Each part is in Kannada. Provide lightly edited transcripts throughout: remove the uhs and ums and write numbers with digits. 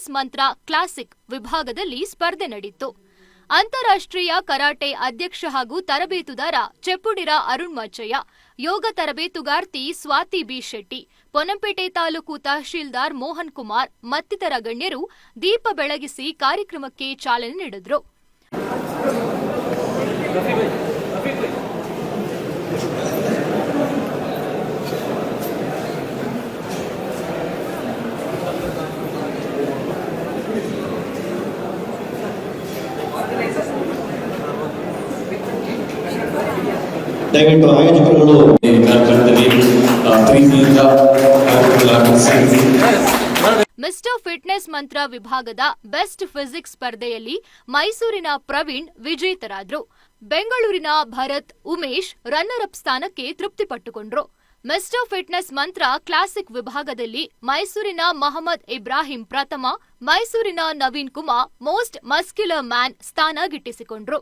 ಫಿಟ್ನೆಸ್ ಮಂತ್ರ ಕ್ಲಾಸಿಕ್ ವಿಭಾಗದಲ್ಲಿ ಸ್ಪರ್ಧೆ ನಡೆಯಿತು. ಅಂತಾರಾಷ್ಟ್ರೀಯ ಕರಾಟೆ ಅಧ್ಯಕ್ಷ ಹಾಗೂ ತರಬೇತುದಾರ ಚೆಪ್ಪುಡಿರ ಅರುಣ್ ಮಚ್ಚಯ್ಯ, ಯೋಗ ತರಬೇತುಗಾರ್ತಿ ಸ್ವಾತಿ ಬಿ ಶೆಟ್ಟಿ, ಪೊನ್ನಂಪೇಟೆ ತಾಲೂಕು ತಹಶೀಲ್ದಾರ್ ಮೋಹನ್ ಕುಮಾರ್ ಮತ್ತಿತರ ಗಣ್ಯರು ದೀಪ ಬೆಳಗಿಸಿ ಕಾರ್ಯಕ್ರಮಕ್ಕೆ ಚಾಲನೆ ನೀಡಿದರು. ದಯವಿಟ್ಟು ಆಯೋಜಕರುಗಳು ಮಿಸ್ಟರ್ ಫಿಟ್ನೆಸ್ ಮಂತ್ರ ವಿಭಾಗದ ಬೆಸ್ಟ್ ಫಿಸಿಕ್ಸ್ ಸ್ಪರ್ಧೆಯಲ್ಲಿ ಮೈಸೂರಿನ ಪ್ರವೀಣ್ ವಿಜೇತರಾದರು. ಬೆಂಗಳೂರಿನ ಭರತ್, ಉಮೇಶ್ ರನ್ನರ್ ಅಪ್ ಸ್ಥಾನಕ್ಕೆ ತೃಪ್ತಿಪಟ್ಟುಕೊಂಡ್ರು. ಮಿಸ್ಟರ್ ಫಿಟ್ನೆಸ್ ಮಂತ್ರ ಕ್ಲಾಸಿಕ್ ವಿಭಾಗದಲ್ಲಿ ಮೈಸೂರಿನ ಮಹಮ್ಮದ್ ಇಬ್ರಾಹಿಂ ಪ್ರಥಮ, ಮೈಸೂರಿನ Naveen Kumar most muscular man ಸ್ಥಾನ ಗಿಟ್ಟಿಸಿಕೊಂಡ್ರು.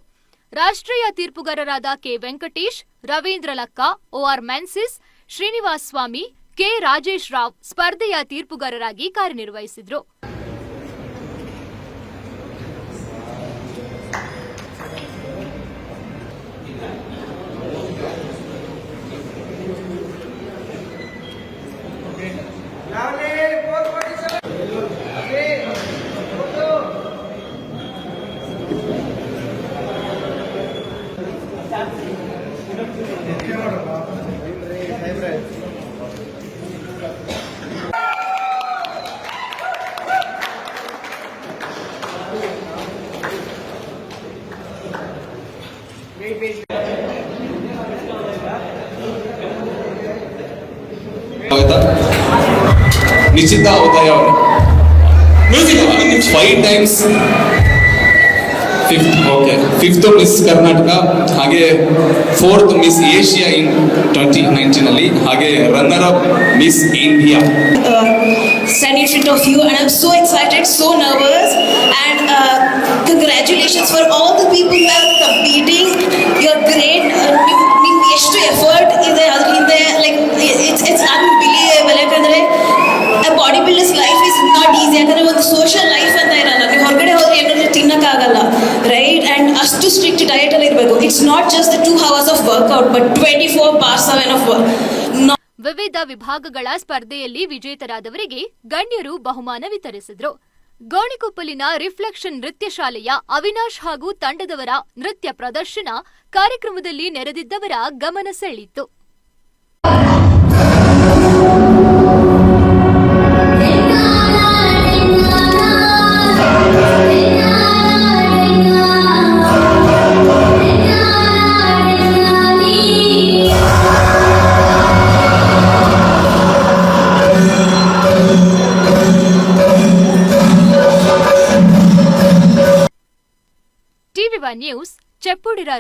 ರಾಷ್ಟ್ರೀಯ ತೀರ್ಪುಗಾರರಾದ K Venkatesh, Ravindra Lakka, OR Menezes, Srinivas Swamy, K Rajesh Rao ಸ್ಪರ್ಧೆಯ ತೀರ್ಪುಗಾರರಾಗಿ ಕಾರ್ಯನಿರ್ವಹಿಸಿದ್ರು. ನಿಶ್ಚಿತ ಅವತಾಯ music 5 times fifth Miss Karnataka, ಹಾಗೆ 4th ಮಿಸ್ ಏಷ್ಯಾ ಇನ್ 2019 ಅಲ್ಲಿ, ಹಾಗೆ runner up Miss India. Salute of you, and I'm so excited, so nervous, and congratulations for all the people who are competing. You're great. ನಿಮ್ಗೆ ಎಷ್ಟು ಎಫರ್ಟ್ ಇದೆ ಅದ್ರ ಹಿಂದೆ, ಲೈಕ್ ಇಟ್ಸ್ ಅನ್ಬಿಲೀವಬಲ್. ಯಾಕಂದ್ರೆ body builders life is not easy. ಯಾಕಂದ್ರೆ ಒಂದು ಸೋಷಿಯಲ್ ಲೈಫ್ ಅಂತ ಇರಲ್ಲ. ನೀವು ಹೊರಗಡೆ ಹೋದ್ರೆ ಏನಾದ್ರು ತಿನ್ನಕ್ಕಾಗಲ್ಲ, ರೈಟ್? ಅಂಡ್ ಅಷ್ಟು ಸ್ಟ್ರಿಕ್ಟ್ ಡಯಟ್ ಅಲ್ಲಿ ಇರಬೇಕು. It's not just 2 hours of workout, but 24/7 of work. ವಿವಿಧ ವಿಭಾಗಗಳ ಸ್ಪರ್ಧೆಯಲ್ಲಿ ವಿಜೇತರಾದವರಿಗೆ ಗಣ್ಯರು ಬಹುಮಾನ ವಿತರಿಸಿದರು. ಗೋಣಿಕೊಪ್ಪಲಿನ ರಿಫ್ಲೆಕ್ಷನ್ ನೃತ್ಯ ಶಾಲೆಯ ಅವಿನಾಶ್ ಹಾಗೂ ತಂಡದವರ ನೃತ್ಯ ಪ್ರದರ್ಶನ ಕಾರ್ಯಕ್ರಮದಲ್ಲಿ ನೆರೆದಿದ್ದವರ ಗಮನ ಸೆಳೆಯಿತು. ಟಿವಿ1 ನ್ಯೂಸ್ ಚೆಪ್ಪುಡಿರ